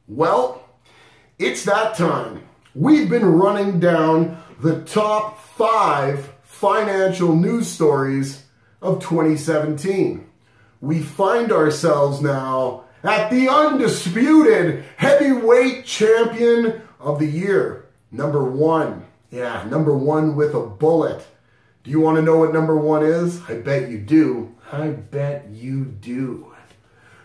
Well, it's that time. We've been running down the top 5 financial news stories of 2017. We find ourselves now at the undisputed heavyweight champion of the year, number 1. Yeah, number 1 with a bullet. Do you want to know what number 1 is? I bet you do. I bet you do.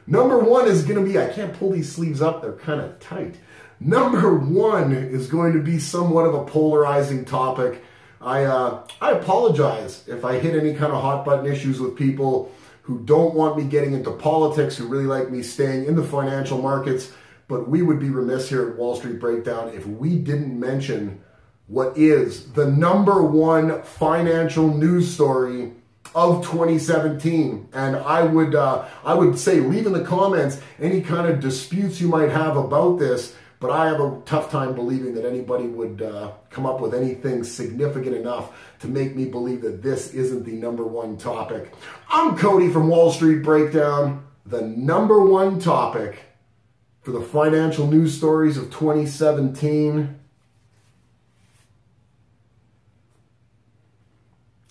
Number 1 is going to be, I can't pull these sleeves up, they're kind of tight. Number 1 is going to be somewhat of a polarizing topic. I apologize if I hit any kind of hot button issues with people who don't want me getting into politics, who really like me staying in the financial markets, but we would be remiss here at Wall Street Breakdown if we didn't mention what is the number 1 financial news story of 2017. And I would say leave in the comments any kind of disputes you might have about this, but I have a tough time believing that anybody would come up with anything significant enough to make me believe that this isn't the number 1 topic. I'm Cody from Wall Street Breakdown. The number 1 topic for the financial news stories of 2017.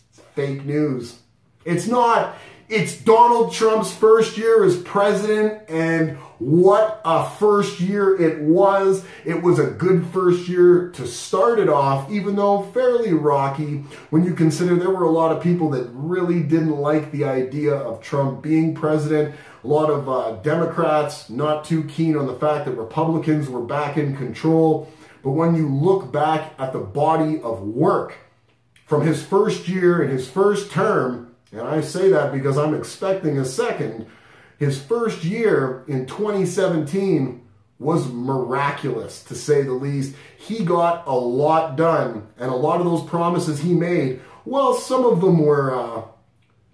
It's fake news. It's not. It's Donald Trump's first year as president, and what a first year it was. It was a good first year to start it off, even though fairly rocky when you consider there were a lot of people that really didn't like the idea of Trump being president. A lot of Democrats not too keen on the fact that Republicans were back in control. But when you look back at the body of work from his first year and his first term, and I say that because I'm expecting a second, his first year in 2017 was miraculous, to say the least. He got a lot done, and a lot of those promises he made, well, some of them were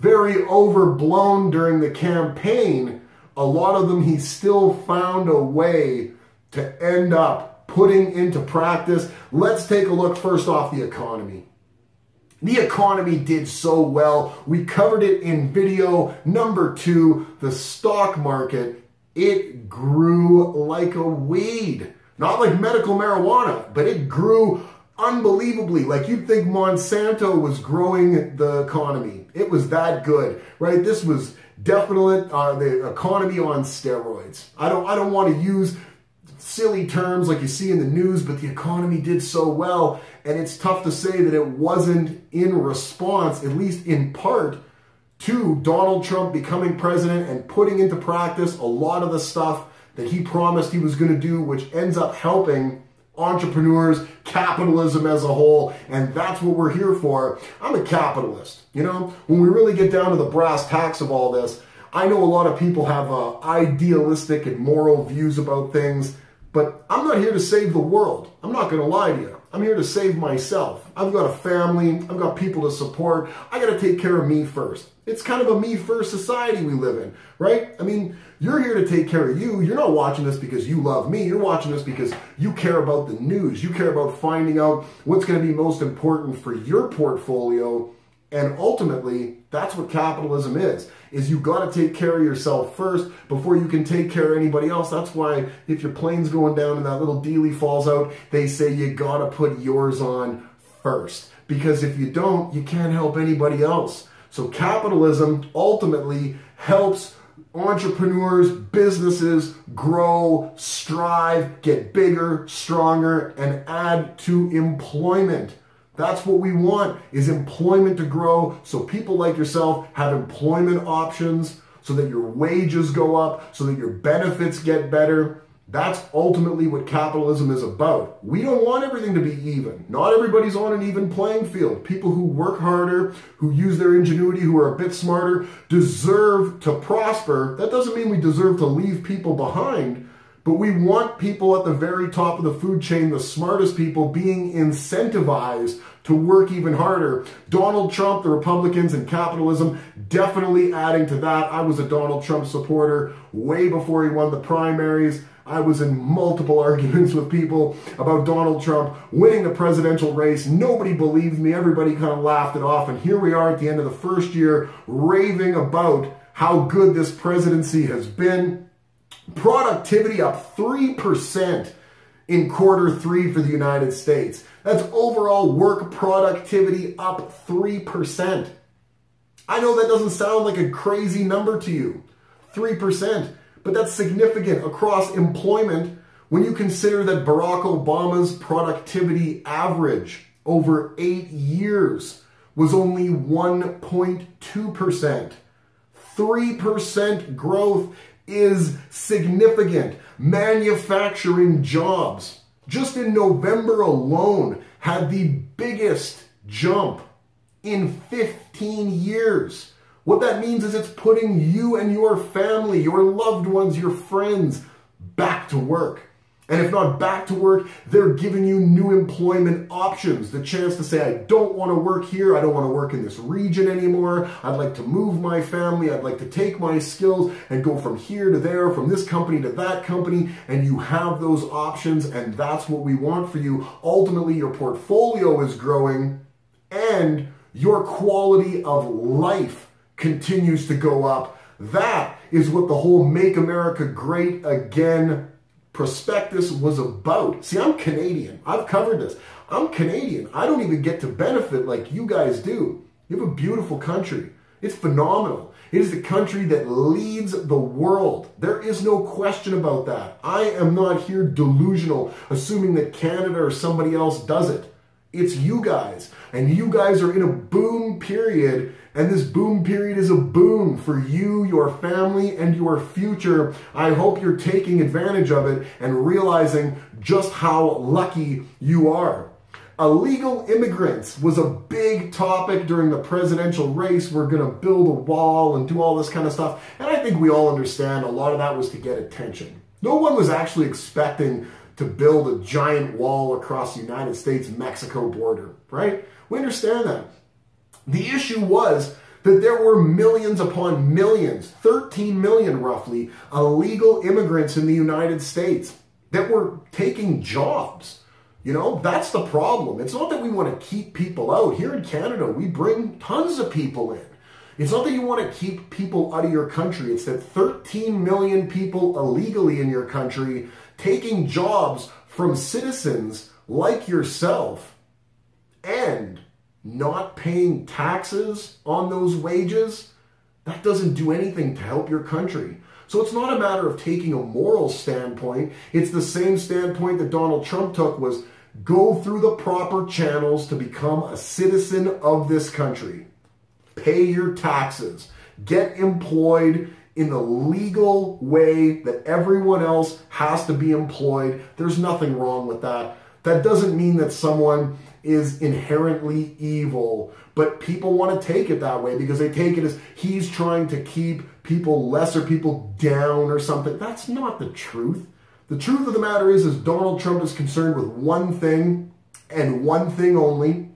very overblown during the campaign. A lot of them he still found a way to end up putting into practice. Let's take a look first off the economy. The economy did so well. We covered it in video number 2, the stock market. It grew like a weed. Not like medical marijuana, but it grew unbelievably. Like you'd think Monsanto was growing the economy. It was that good, right? This was definitely the economy on steroids. I don't want to use silly terms like you see in the news, but the economy did so well, and it's tough to say that it wasn't in response, at least in part, to Donald Trump becoming president and putting into practice a lot of the stuff that he promised he was going to do, which ends up helping entrepreneurs, capitalism as a whole, and that's what we're here for. I'm a capitalist. You know, when we really get down to the brass tacks of all this, I know a lot of people have idealistic and moral views about things, but I'm not here to save the world. I'm not going to lie to you. I'm here to save myself. I've got a family. I've got people to support. I got to take care of me first. It's kind of a me first society we live in, right? I mean, you're here to take care of you. You're not watching this because you love me. You're watching this because you care about the news. You care about finding out what's going to be most important for your portfolio. And ultimately, that's what capitalism is you got to take care of yourself first before you can take care of anybody else. That's why if your plane's going down and that little dealie falls out, they say you got to put yours on first. Because if you don't, you can't help anybody else. So capitalism ultimately helps entrepreneurs, businesses grow, strive, get bigger, stronger, and add to employment. That's what we want, is employment to grow, so people like yourself have employment options, so that your wages go up, so that your benefits get better. That's ultimately what capitalism is about. We don't want everything to be even. Not everybody's on an even playing field. People who work harder, who use their ingenuity, who are a bit smarter, deserve to prosper. That doesn't mean we deserve to leave people behind, but we want people at the very top of the food chain, the smartest people, being incentivized to work even harder. Donald Trump, the Republicans, and capitalism definitely adding to that. I was a Donald Trump supporter way before he won the primaries. I was in multiple arguments with people about Donald Trump winning the presidential race. Nobody believed me. Everybody kind of laughed it off. And here we are at the end of the first year raving about how good this presidency has been. Productivity up 3% in Q3 for the United States. That's overall work productivity up 3%. I know that doesn't sound like a crazy number to you, 3%, but that's significant across employment when you consider that Barack Obama's productivity average over 8 years was only 1.2%. 3% growth is significant. Manufacturing jobs, just in November alone, had the biggest jump in 15 years. What that means is it's putting you and your family, your loved ones, your friends back to work. And if not back to work, they're giving you new employment options. The chance to say, I don't want to work here. I don't want to work in this region anymore. I'd like to move my family. I'd like to take my skills and go from here to there, from this company to that company. And you have those options, and that's what we want for you. Ultimately, your portfolio is growing and your quality of life continues to go up. That is what the whole Make America Great Again prospectus was about. See, I'm Canadian. I've covered this. I'm Canadian. I don't even get to benefit like you guys do. You have a beautiful country. It's phenomenal. It is the country that leads the world. There is no question about that. I am not here delusional, assuming that Canada or somebody else does it. It's you guys. And you guys are in a boom period, and this boom period is a boon for you, your family, and your future. I hope you're taking advantage of it and realizing just how lucky you are. Illegal immigrants was a big topic during the presidential race. We're going to build a wall and do all this kind of stuff. And I think we all understand a lot of that was to get attention. No one was actually expecting to build a giant wall across the United States-Mexico border, right? We understand that. The issue was that there were millions upon millions, 13 million roughly, illegal immigrants in the United States that were taking jobs. You know, that's the problem. It's not that we want to keep people out. Here in Canada, we bring tons of people in. It's not that you want to keep people out of your country. It's that 13 million people illegally in your country taking jobs from citizens like yourself and not paying taxes on those wages. That doesn't do anything to help your country. So it's not a matter of taking a moral standpoint. It's the same standpoint that Donald Trump took, was go through the proper channels to become a citizen of this country. Pay your taxes. Get employed in the legal way that everyone else has to be employed. There's nothing wrong with that. That doesn't mean that someone is inherently evil, but people want to take it that way because they take it as he's trying to keep people, lesser people, down or something. That's not the truth. The truth of the matter is Donald Trump is concerned with one thing and one thing only,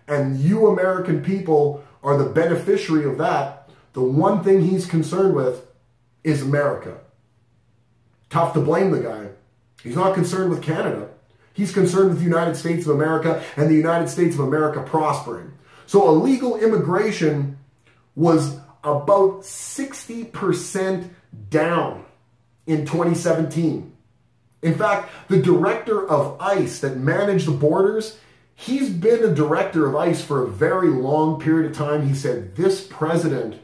and you American people are the beneficiary of that. The one thing he's concerned with is America. Tough to blame the guy. He's not concerned with Canada. He's concerned with the United States of America and the United States of America prospering. So illegal immigration was about 60% down in 2017. In fact, the director of ICE that managed the borders, he's been a director of ICE for a very long period of time. He said this president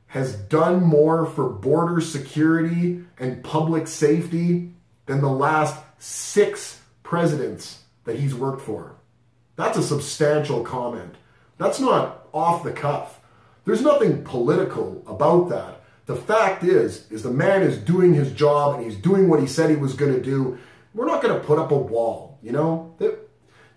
has done more for border security and public safety than the last 6 presidents that he's worked for. That's a substantial comment. That's not off the cuff. There's nothing political about that. The fact is the man is doing his job and he's doing what he said he was going to do. We're not going to put up a wall, you know?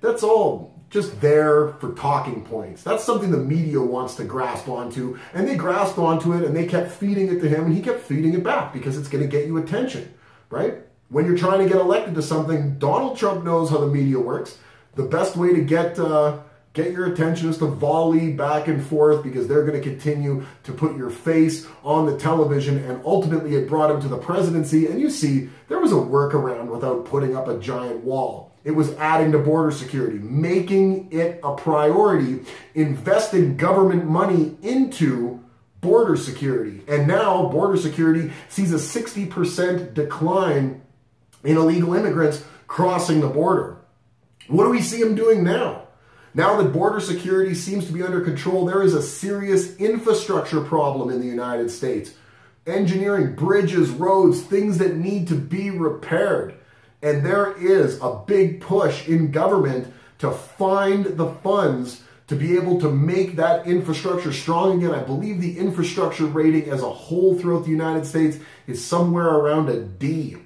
That's all just there for talking points. That's something the media wants to grasp onto, and they grasped onto it and they kept feeding it to him and he kept feeding it back because it's going to get you attention, right? When you're trying to get elected to something, Donald Trump knows how the media works. The best way to get your attention is to volley back and forth because they're going to continue to put your face on the television, and ultimately it brought him to the presidency. And you see, there was a workaround without putting up a giant wall. It was adding to border security, making it a priority, investing government money into border security. And now border security sees a 60% decline in illegal immigrants crossing the border. What do we see them doing now? Now that border security seems to be under control, there is a serious infrastructure problem in the United States. Engineering, bridges, roads, things that need to be repaired. And there is a big push in government to find the funds to be able to make that infrastructure strong again. I believe the infrastructure rating as a whole throughout the United States is somewhere around a D.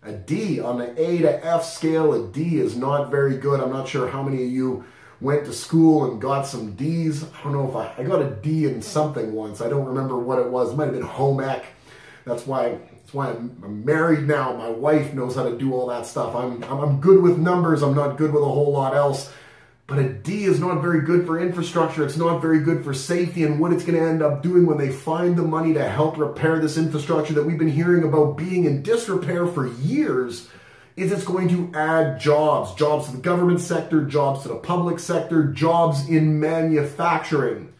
A D on the A to F scale, a D is not very good. I'm not sure how many of you went to school and got some D's. I don't know if I got a D in something once. I don't remember what it was. It might have been home ec. That's why I'm married now. My wife knows how to do all that stuff. I'm good with numbers. I'm not good with a whole lot else. But a D is not very good for infrastructure. It's not very good for safety. And what it's going to end up doing when they find the money to help repair this infrastructure that we've been hearing about being in disrepair for years is it's going to add jobs. Jobs to the government sector, jobs to the public sector, jobs in manufacturing.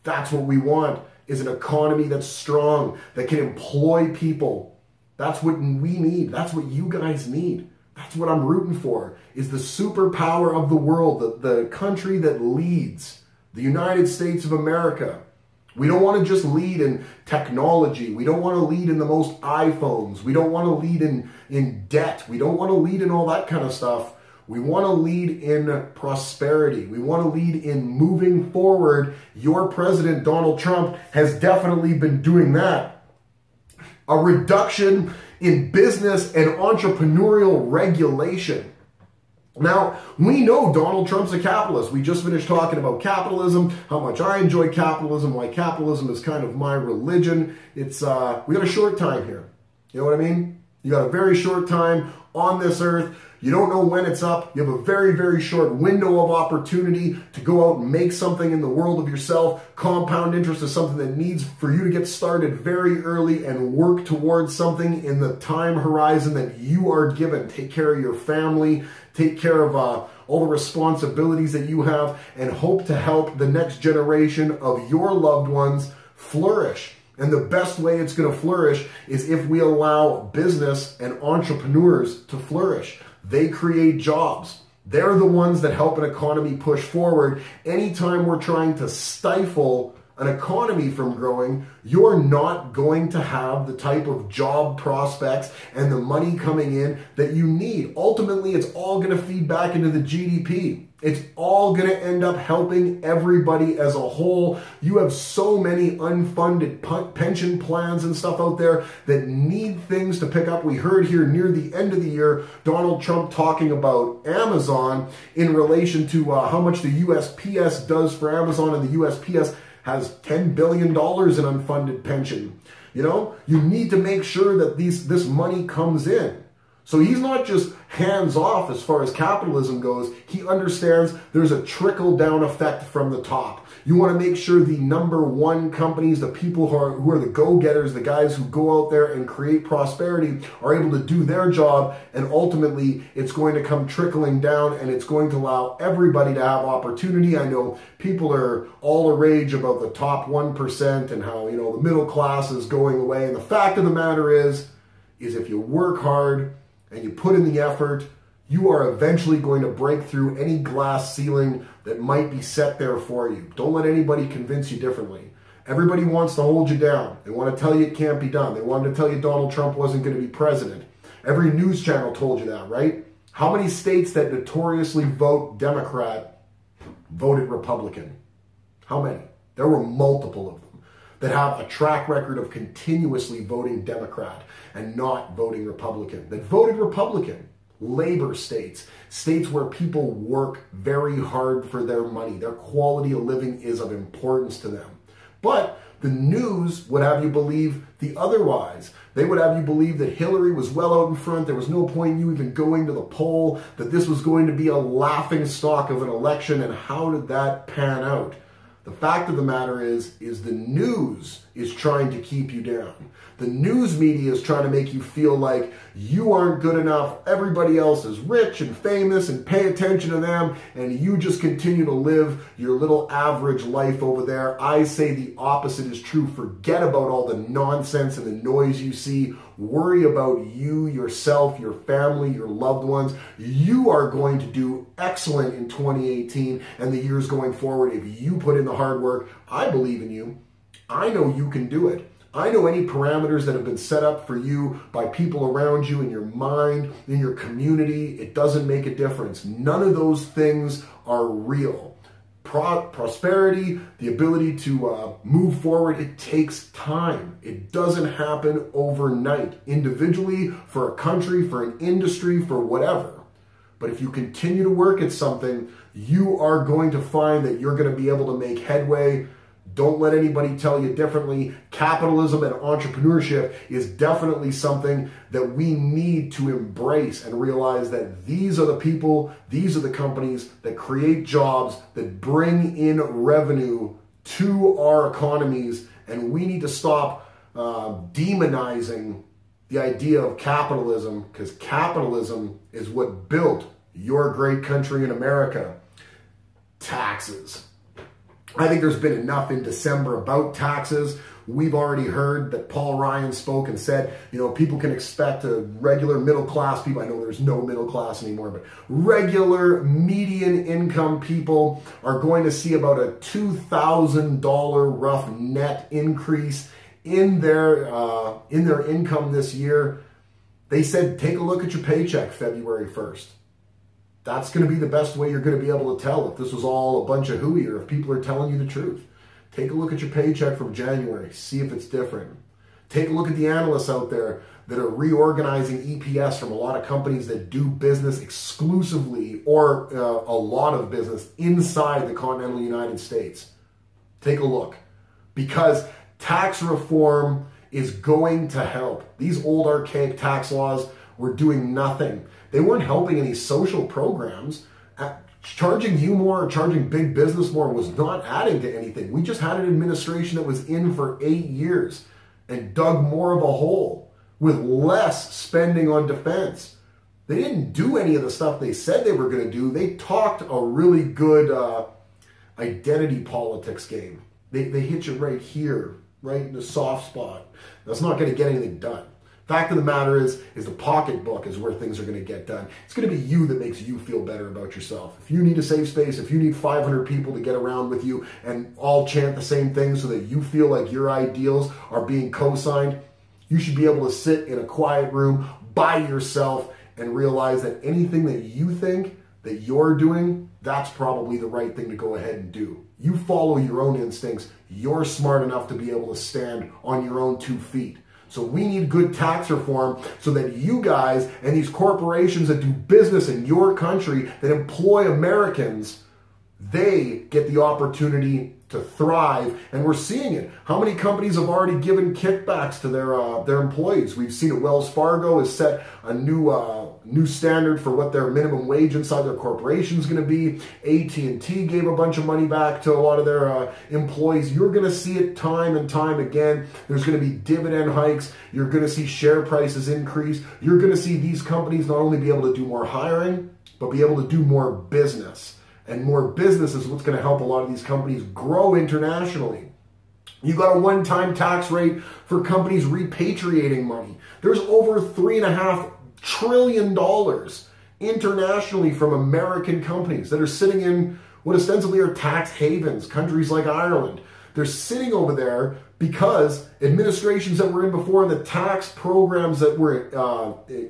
That's what we want, is an economy that's strong, that can employ people. That's what we need. That's what you guys need. That's what I'm rooting for, is the superpower of the world, the country that leads, the United States of America. We don't want to just lead in technology. We don't want to lead in the most iPhones. We don't want to lead in debt. We don't want to lead in all that kind of stuff. We want to lead in prosperity. We want to lead in moving forward. Your president, Donald Trump, has definitely been doing that. A reduction in business and entrepreneurial regulation. Now, we know Donald Trump's a capitalist. We just finished talking about capitalism, how much I enjoy capitalism, why capitalism is kind of my religion. It's we got a short time here. You know what I mean? You got a very short time on this earth. You don't know when it's up. You have a very, very short window of opportunity to go out and make something in the world of yourself. Compound interest is something that needs for you to get started very early and work towards something in the time horizon that you are given. Take care of your family. Take care of all the responsibilities that you have, and hope to help the next generation of your loved ones flourish. And the best way it's going to flourish is if we allow business and entrepreneurs to flourish. They create jobs. They're the ones that help an economy push forward. Anytime we're trying to stifle an economy from growing, you're not going to have the type of job prospects and the money coming in that you need. Ultimately, it's all going to feed back into the GDP. It's all going to end up helping everybody as a whole. You have so many unfunded pension plans and stuff out there that need things to pick up. We heard here near the end of the year, Donald Trump talking about Amazon in relation to how much the USPS does for Amazon, and the USPS has $10 billion in unfunded pension. You know, you need to make sure that this money comes in. So he's not just hands off as far as capitalism goes. He understands there's a trickle-down effect from the top. You want to make sure the number one companies, the people who are the go-getters, the guys who go out there and create prosperity, are able to do their job, and ultimately it's going to come trickling down, and it's going to allow everybody to have opportunity. I know people are all the rage about the top 1% and how, you know, the middle class is going away. And the fact of the matter is if you work hard and you put in the effort, you are eventually going to break through any glass ceiling that might be set there for you. Don't let anybody convince you differently. Everybody wants to hold you down. They want to tell you it can't be done. They wanted to tell you Donald Trump wasn't going to be president. Every news channel told you that, right? How many states that notoriously vote Democrat voted Republican? How many? There were multiple of them that have a track record of continuously voting Democrat and not voting Republican, that voted Republican. Labor states, states where people work very hard for their money. Their quality of living is of importance to them. But the news would have you believe the otherwise. They would have you believe that Hillary was well out in front. There was no point in you even going to the poll, that this was going to be a laughing stock of an election. And how did that pan out? The fact of the matter is the news is trying to keep you down. The news media is trying to make you feel like you aren't good enough. Everybody else is rich and famous and pay attention to them, and you just continue to live your little average life over there. I say the opposite is true. Forget about all the nonsense and the noise you see. Worry about you, yourself, your family, your loved ones. You are going to do excellent in 2018 and the years going forward if you put in the hard work. I believe in you. I know you can do it. I know any parameters that have been set up for you by people around you, in your mind, in your community, it doesn't make a difference. None of those things are real. Prosperity, the ability to move forward, it takes time. It doesn't happen overnight, individually, for a country, for an industry, for whatever. But if you continue to work at something, you are going to find that you're going to be able to make headway. Don't let anybody tell you differently. Capitalism and entrepreneurship is definitely something that we need to embrace and realize that these are the people, these are the companies that create jobs, that bring in revenue to our economies, and we need to stop demonizing the idea of capitalism, because capitalism is what built your great country in America. Taxes. I think there's been enough in December about taxes. We've already heard that Paul Ryan spoke and said, you know, people can expect a regular middle class people. I know there's no middle class anymore, but regular median income people are going to see about a $2,000 rough net increase in their income this year. They said, take a look at your paycheck February 1st. That's going to be the best way you're going to be able to tell if this was all a bunch of hooey or if people are telling you the truth. Take a look at your paycheck from January. See if it's different. Take a look at the analysts out there that are reorganizing EPS from a lot of companies that do business exclusively or a lot of business inside the continental United States. Take a look. Because tax reform is going to help. These old archaic tax laws were doing nothing. They weren't helping any social programs. Charging you more or charging big business more was not adding to anything. We just had an administration that was in for 8 years and dug more of a hole with less spending on defense. They didn't do any of the stuff they said they were going to do. They talked a really good identity politics game. They hit you right here, right in the soft spot. That's not going to get anything done. Fact of the matter is the pocketbook is where things are going to get done. It's going to be you that makes you feel better about yourself. If you need a safe space, if you need 500 people to get around with you and all chant the same thing so that you feel like your ideals are being co-signed, you should be able to sit in a quiet room by yourself and realize that anything that you think that you're doing, that's probably the right thing to go ahead and do. You follow your own instincts. You're smart enough to be able to stand on your own 2 feet. So we need good tax reform so that you guys and these corporations that do business in your country, that employ Americans, they get the opportunity to thrive. And we're seeing it. How many companies have already given kickbacks to their employees? We've seen it. Wells Fargo has set a new standard for what their minimum wage inside their corporation is going to be. AT&T gave a bunch of money back to a lot of their employees. You're going to see it time and time again. There's going to be dividend hikes. You're going to see share prices increase. You're going to see these companies not only be able to do more hiring, but be able to do more business. And more business is what's going to help a lot of these companies grow internationally. You got a one-time tax rate for companies repatriating money. There's over $3.5 trillion internationally from American companies that are sitting in what ostensibly are tax havens, countries like Ireland. They're sitting over there because administrations that were in before and the tax programs that were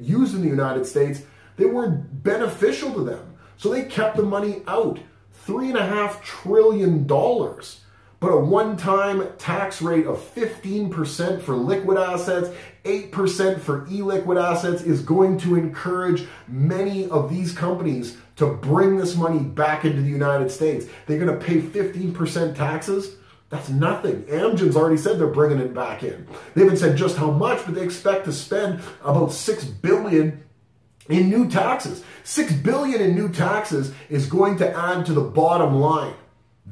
used in the United States, they weren't beneficial to them. So they kept the money out. $3.5 trillion. But a one-time tax rate of 15% for liquid assets, 8% for illiquid assets is going to encourage many of these companies to bring this money back into the United States. They're going to pay 15% taxes. That's nothing. Amgen's already said they're bringing it back in. They haven't said just how much, but they expect to spend about $6 billion in new taxes. $6 billion in new taxes is going to add to the bottom line.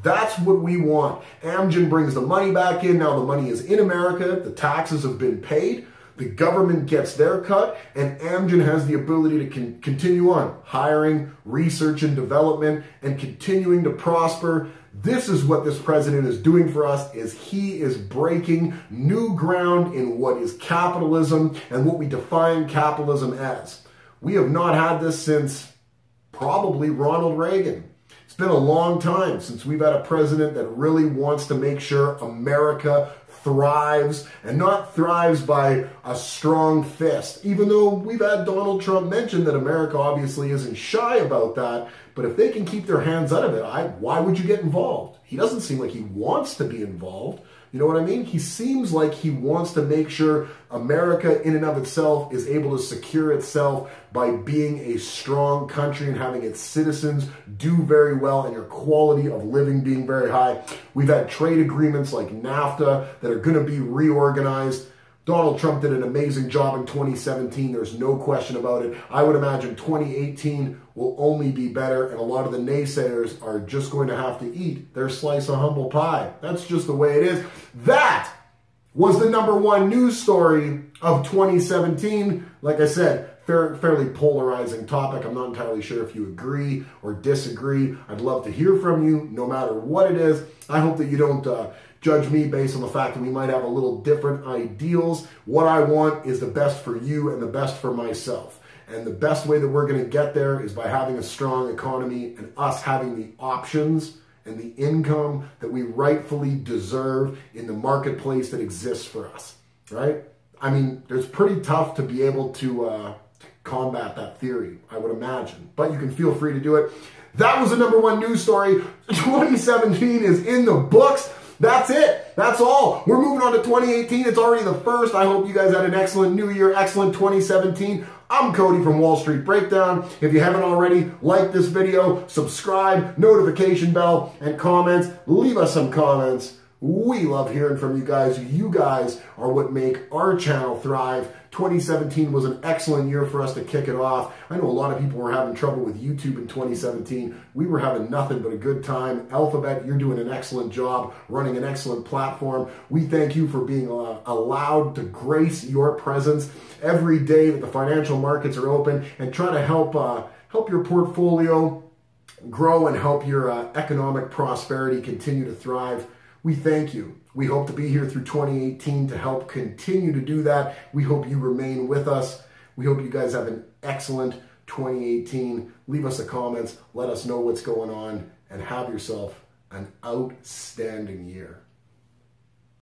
That's what we want. Amgen brings the money back in. Now the money is in America. The taxes have been paid. The government gets their cut, and Amgen has the ability to continue on hiring, research and development, and continuing to prosper. This is what this president is doing for us, is he is breaking new ground in what is capitalism and what we define capitalism as. We have not had this since probably Ronald Reagan. It's been a long time since we've had a president that really wants to make sure America thrives, and not thrives by a strong fist. Even though we've had Donald Trump mention that America obviously isn't shy about that, but if they can keep their hands out of it, why would you get involved? He doesn't seem like he wants to be involved. You know what I mean? He seems like he wants to make sure America in and of itself is able to secure itself by being a strong country and having its citizens do very well and your quality of living being very high. We've had trade agreements like NAFTA that are going to be reorganized. Donald Trump did an amazing job in 2017. There's no question about it. I would imagine 2018 will only be better, and a lot of the naysayers are just going to have to eat their slice of humble pie. That's just the way it is. That was the #1 news story of 2017. Like I said, fairly polarizing topic. I'm not entirely sure if you agree or disagree. I'd love to hear from you, no matter what it is. I hope that you don't judge me based on the fact that we might have a little different ideals. What I want is the best for you and the best for myself. And the best way that we're going to get there is by having a strong economy and us having the options and the income that we rightfully deserve in the marketplace that exists for us, right? I mean, it's pretty tough to be able to combat that theory, I would imagine. But you can feel free to do it. That was the #1 news story. 2017 is in the books. That's it. That's all. We're moving on to 2018. It's already the 1st. I hope you guys had an excellent new year, excellent 2017. I'm Cody from Wall Street Breakdown. If you haven't already, like this video, subscribe, notification bell, and comments. Leave us some comments. We love hearing from you guys. You guys are what make our channel thrive. 2017 was an excellent year for us to kick it off. I know a lot of people were having trouble with YouTube in 2017. We were having nothing but a good time. Alphabet, you're doing an excellent job, running an excellent platform. We thank you for being allowed to grace your presence every day that the financial markets are open, and try to help your portfolio grow and help your economic prosperity continue to thrive. We thank you. We hope to be here through 2018 to help continue to do that. We hope you remain with us. We hope you guys have an excellent 2018. Leave us the comments. Let us know what's going on, and have yourself an outstanding year.